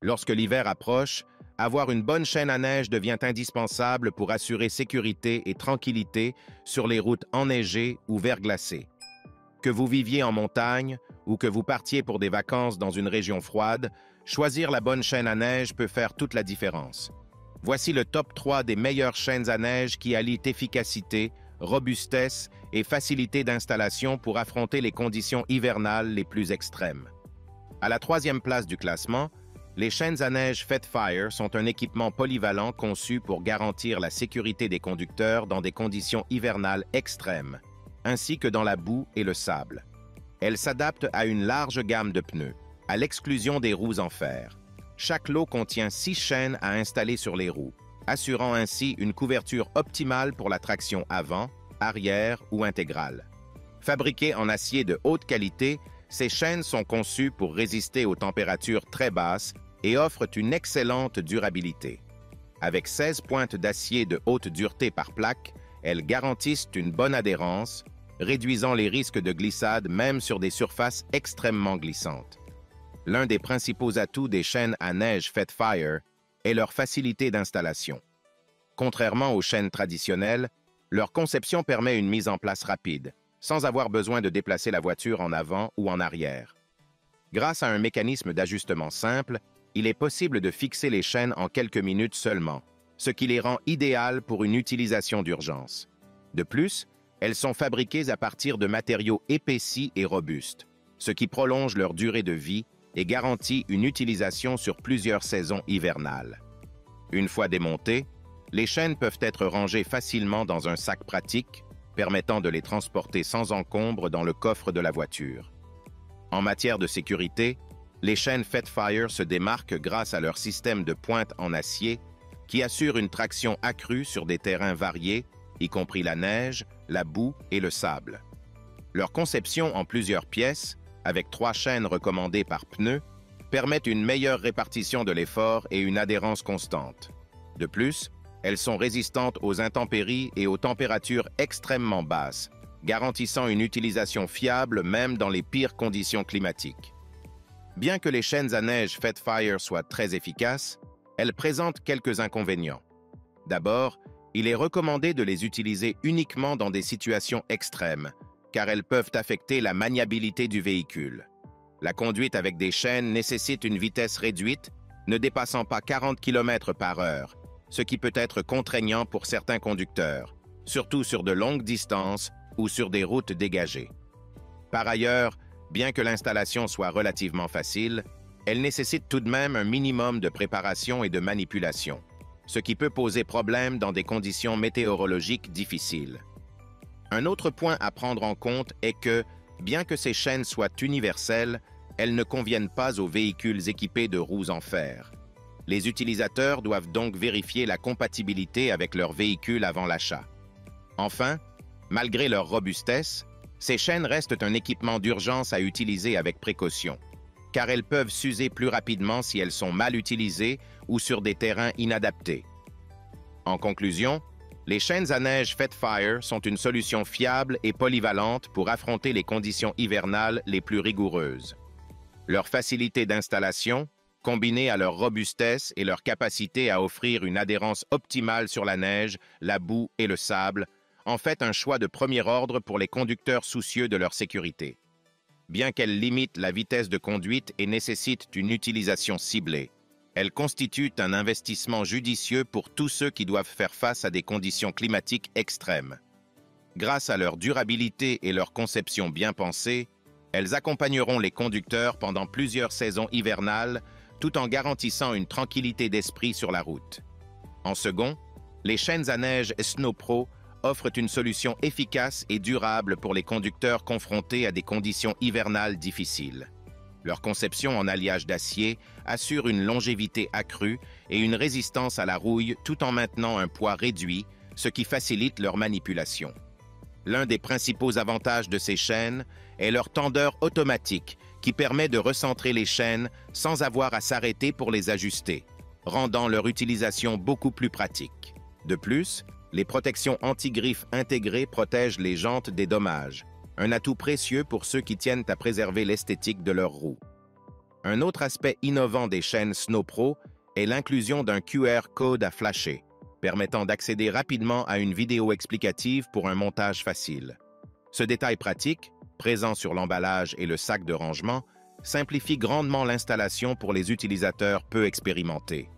Lorsque l'hiver approche, avoir une bonne chaîne à neige devient indispensable pour assurer sécurité et tranquillité sur les routes enneigées ou verglacées. Que vous viviez en montagne ou que vous partiez pour des vacances dans une région froide, choisir la bonne chaîne à neige peut faire toute la différence. Voici le top 3 des meilleures chaînes à neige qui allient efficacité, robustesse et facilité d'installation pour affronter les conditions hivernales les plus extrêmes. À la troisième place du classement, les chaînes à neige Fetfire sont un équipement polyvalent conçu pour garantir la sécurité des conducteurs dans des conditions hivernales extrêmes, ainsi que dans la boue et le sable. Elles s'adaptent à une large gamme de pneus, à l'exclusion des roues en fer. Chaque lot contient 6 chaînes à installer sur les roues, assurant ainsi une couverture optimale pour la traction avant, arrière ou intégrale. Fabriquées en acier de haute qualité, ces chaînes sont conçues pour résister aux températures très basses et offrent une excellente durabilité. Avec 16 pointes d'acier de haute dureté par plaque, elles garantissent une bonne adhérence, réduisant les risques de glissade même sur des surfaces extrêmement glissantes. L'un des principaux atouts des chaînes à neige Fetfire est leur facilité d'installation. Contrairement aux chaînes traditionnelles, leur conception permet une mise en place rapide, sans avoir besoin de déplacer la voiture en avant ou en arrière. Grâce à un mécanisme d'ajustement simple, il est possible de fixer les chaînes en quelques minutes seulement, ce qui les rend idéales pour une utilisation d'urgence. De plus, elles sont fabriquées à partir de matériaux épaissis et robustes, ce qui prolonge leur durée de vie et garantit une utilisation sur plusieurs saisons hivernales. Une fois démontées, les chaînes peuvent être rangées facilement dans un sac pratique, permettant de les transporter sans encombre dans le coffre de la voiture. En matière de sécurité, les chaînes Fetfire se démarquent grâce à leur système de pointe en acier qui assure une traction accrue sur des terrains variés, y compris la neige, la boue et le sable. Leur conception en plusieurs pièces, avec 3 chaînes recommandées par pneu, permettent une meilleure répartition de l'effort et une adhérence constante. De plus, elles sont résistantes aux intempéries et aux températures extrêmement basses, garantissant une utilisation fiable même dans les pires conditions climatiques. Bien que les chaînes à neige Fetfire soient très efficaces, elles présentent quelques inconvénients. D'abord, il est recommandé de les utiliser uniquement dans des situations extrêmes, car elles peuvent affecter la maniabilité du véhicule. La conduite avec des chaînes nécessite une vitesse réduite, ne dépassant pas 40 km/h, ce qui peut être contraignant pour certains conducteurs, surtout sur de longues distances ou sur des routes dégagées. Par ailleurs, bien que l'installation soit relativement facile, elle nécessite tout de même un minimum de préparation et de manipulation, ce qui peut poser problème dans des conditions météorologiques difficiles. Un autre point à prendre en compte est que, bien que ces chaînes soient universelles, elles ne conviennent pas aux véhicules équipés de roues en fer. Les utilisateurs doivent donc vérifier la compatibilité avec leur véhicule avant l'achat. Enfin, malgré leur robustesse, ces chaînes restent un équipement d'urgence à utiliser avec précaution, car elles peuvent s'user plus rapidement si elles sont mal utilisées ou sur des terrains inadaptés. En conclusion, les chaînes à neige Fetfire sont une solution fiable et polyvalente pour affronter les conditions hivernales les plus rigoureuses. Leur facilité d'installation, combinée à leur robustesse et leur capacité à offrir une adhérence optimale sur la neige, la boue et le sable, en fait un choix de premier ordre pour les conducteurs soucieux de leur sécurité. Bien qu'elles limitent la vitesse de conduite et nécessitent une utilisation ciblée, elles constituent un investissement judicieux pour tous ceux qui doivent faire face à des conditions climatiques extrêmes. Grâce à leur durabilité et leur conception bien pensée, elles accompagneront les conducteurs pendant plusieurs saisons hivernales tout en garantissant une tranquillité d'esprit sur la route. En second, les chaînes à neige SnowPro offrent une solution efficace et durable pour les conducteurs confrontés à des conditions hivernales difficiles. Leur conception en alliage d'acier assure une longévité accrue et une résistance à la rouille tout en maintenant un poids réduit, ce qui facilite leur manipulation. L'un des principaux avantages de ces chaînes est leur tendeur automatique qui permet de recentrer les chaînes sans avoir à s'arrêter pour les ajuster, rendant leur utilisation beaucoup plus pratique. De plus, les protections anti-griffes intégrées protègent les jantes des dommages, un atout précieux pour ceux qui tiennent à préserver l'esthétique de leurs roues. Un autre aspect innovant des chaînes SnowPro est l'inclusion d'un QR code à flasher, permettant d'accéder rapidement à une vidéo explicative pour un montage facile. Ce détail pratique, présent sur l'emballage et le sac de rangement, simplifie grandement l'installation pour les utilisateurs peu expérimentés.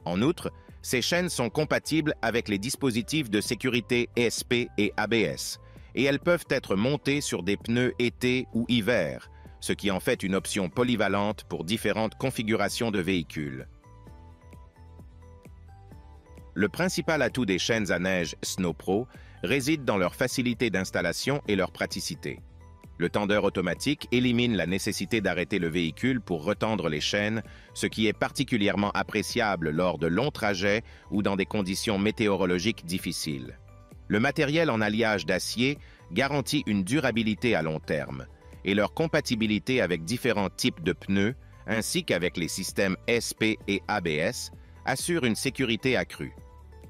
En outre, ces chaînes sont compatibles avec les dispositifs de sécurité ESP et ABS, et elles peuvent être montées sur des pneus été ou hiver, ce qui en fait une option polyvalente pour différentes configurations de véhicules. Le principal atout des chaînes à neige SnowPro réside dans leur facilité d'installation et leur praticité. Le tendeur automatique élimine la nécessité d'arrêter le véhicule pour retendre les chaînes, ce qui est particulièrement appréciable lors de longs trajets ou dans des conditions météorologiques difficiles. Le matériel en alliage d'acier garantit une durabilité à long terme, et leur compatibilité avec différents types de pneus, ainsi qu'avec les systèmes ESP et ABS, assure une sécurité accrue.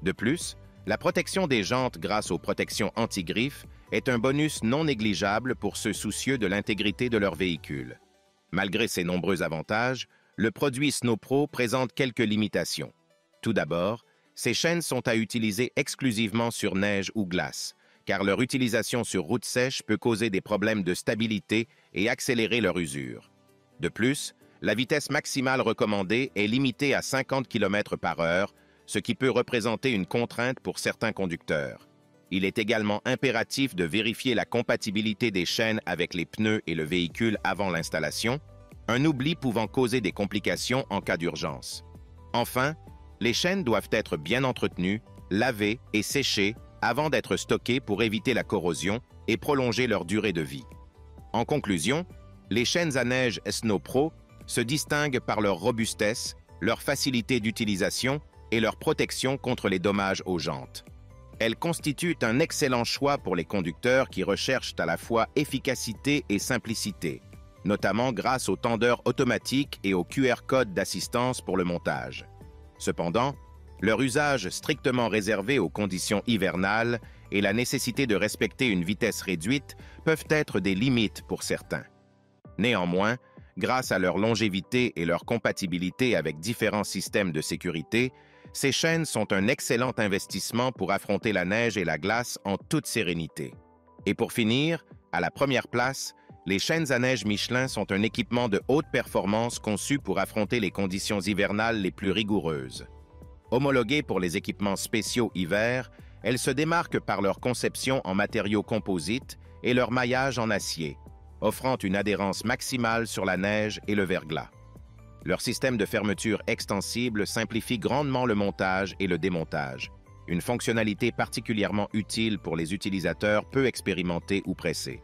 De plus, la protection des jantes grâce aux protections anti-griffes est un bonus non négligeable pour ceux soucieux de l'intégrité de leur véhicule. Malgré ces nombreux avantages, le produit SnowPro présente quelques limitations. Tout d'abord, ces chaînes sont à utiliser exclusivement sur neige ou glace, car leur utilisation sur route sèche peut causer des problèmes de stabilité et accélérer leur usure. De plus, la vitesse maximale recommandée est limitée à 50 km/h, ce qui peut représenter une contrainte pour certains conducteurs. Il est également impératif de vérifier la compatibilité des chaînes avec les pneus et le véhicule avant l'installation, un oubli pouvant causer des complications en cas d'urgence. Enfin, les chaînes doivent être bien entretenues, lavées et séchées avant d'être stockées pour éviter la corrosion et prolonger leur durée de vie. En conclusion, les chaînes à neige SnowPro se distinguent par leur robustesse, leur facilité d'utilisation et leur protection contre les dommages aux jantes. Elles constituent un excellent choix pour les conducteurs qui recherchent à la fois efficacité et simplicité, notamment grâce au tendeur automatique et au QR code d'assistance pour le montage. Cependant, leur usage strictement réservé aux conditions hivernales et la nécessité de respecter une vitesse réduite peuvent être des limites pour certains. Néanmoins, grâce à leur longévité et leur compatibilité avec différents systèmes de sécurité, ces chaînes sont un excellent investissement pour affronter la neige et la glace en toute sérénité. Et pour finir, à la première place, les chaînes à neige Michelin sont un équipement de haute performance conçu pour affronter les conditions hivernales les plus rigoureuses. Homologuées pour les équipements spéciaux hiver, elles se démarquent par leur conception en matériaux composites et leur maillage en acier, offrant une adhérence maximale sur la neige et le verglas. Leur système de fermeture extensible simplifie grandement le montage et le démontage, une fonctionnalité particulièrement utile pour les utilisateurs peu expérimentés ou pressés.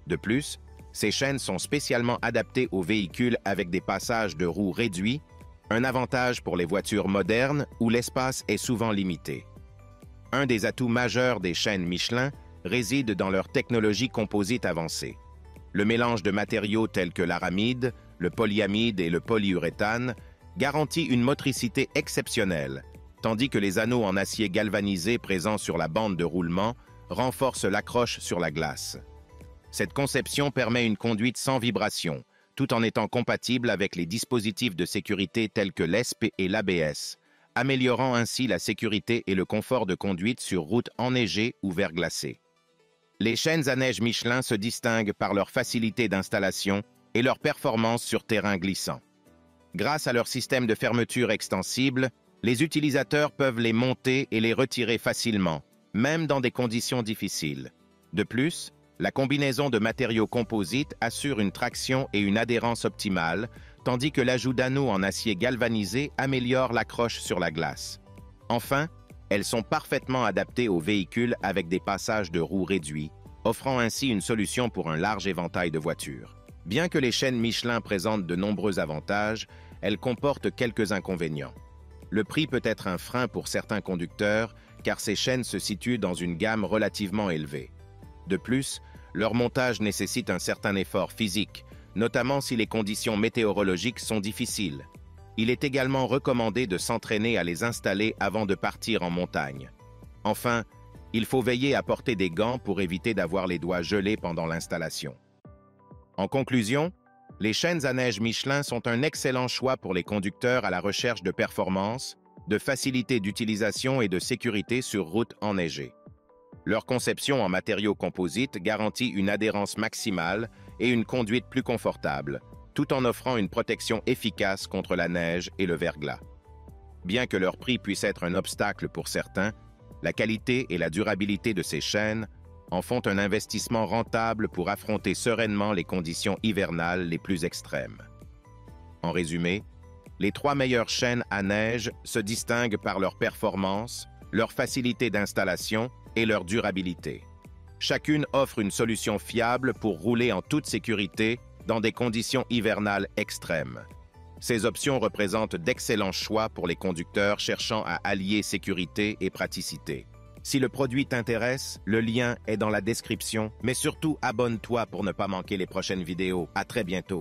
De plus, ces chaînes sont spécialement adaptées aux véhicules avec des passages de roues réduits, un avantage pour les voitures modernes où l'espace est souvent limité. Un des atouts majeurs des chaînes Michelin réside dans leur technologie composite avancée. Le mélange de matériaux tels que l'aramide, le polyamide et le polyuréthane garantit une motricité exceptionnelle, tandis que les anneaux en acier galvanisé présents sur la bande de roulement renforcent l'accroche sur la glace. Cette conception permet une conduite sans vibration, tout en étant compatible avec les dispositifs de sécurité tels que l'ESP et l'ABS, améliorant ainsi la sécurité et le confort de conduite sur route enneigée ou verglacée. Les chaînes à neige Michelin se distinguent par leur facilité d'installation et leur performance sur terrain glissant. Grâce à leur système de fermeture extensible, les utilisateurs peuvent les monter et les retirer facilement, même dans des conditions difficiles. De plus, la combinaison de matériaux composites assure une traction et une adhérence optimale, tandis que l'ajout d'anneaux en acier galvanisé améliore l'accroche sur la glace. Enfin, elles sont parfaitement adaptées aux véhicules avec des passages de roues réduits, offrant ainsi une solution pour un large éventail de voitures. Bien que les chaînes Michelin présentent de nombreux avantages, elles comportent quelques inconvénients. Le prix peut être un frein pour certains conducteurs, car ces chaînes se situent dans une gamme relativement élevée. De plus, leur montage nécessite un certain effort physique, notamment si les conditions météorologiques sont difficiles. Il est également recommandé de s'entraîner à les installer avant de partir en montagne. Enfin, il faut veiller à porter des gants pour éviter d'avoir les doigts gelés pendant l'installation. En conclusion, Les chaînes à neige Michelin sont un excellent choix pour les conducteurs à la recherche de performance, de facilité d'utilisation et de sécurité sur route enneigée. Leur conception en matériaux composites garantit une adhérence maximale et une conduite plus confortable, tout en offrant une protection efficace contre la neige et le verglas. Bien que leur prix puisse être un obstacle pour certains, la qualité et la durabilité de ces chaînes en font un investissement rentable pour affronter sereinement les conditions hivernales les plus extrêmes. En résumé, les 3 meilleures chaînes à neige se distinguent par leur performance, leur facilité d'installation et leur durabilité. Chacune offre une solution fiable pour rouler en toute sécurité dans des conditions hivernales extrêmes. Ces options représentent d'excellents choix pour les conducteurs cherchant à allier sécurité et praticité. Si le produit t'intéresse, le lien est dans la description, mais surtout abonne-toi pour ne pas manquer les prochaines vidéos. À très bientôt.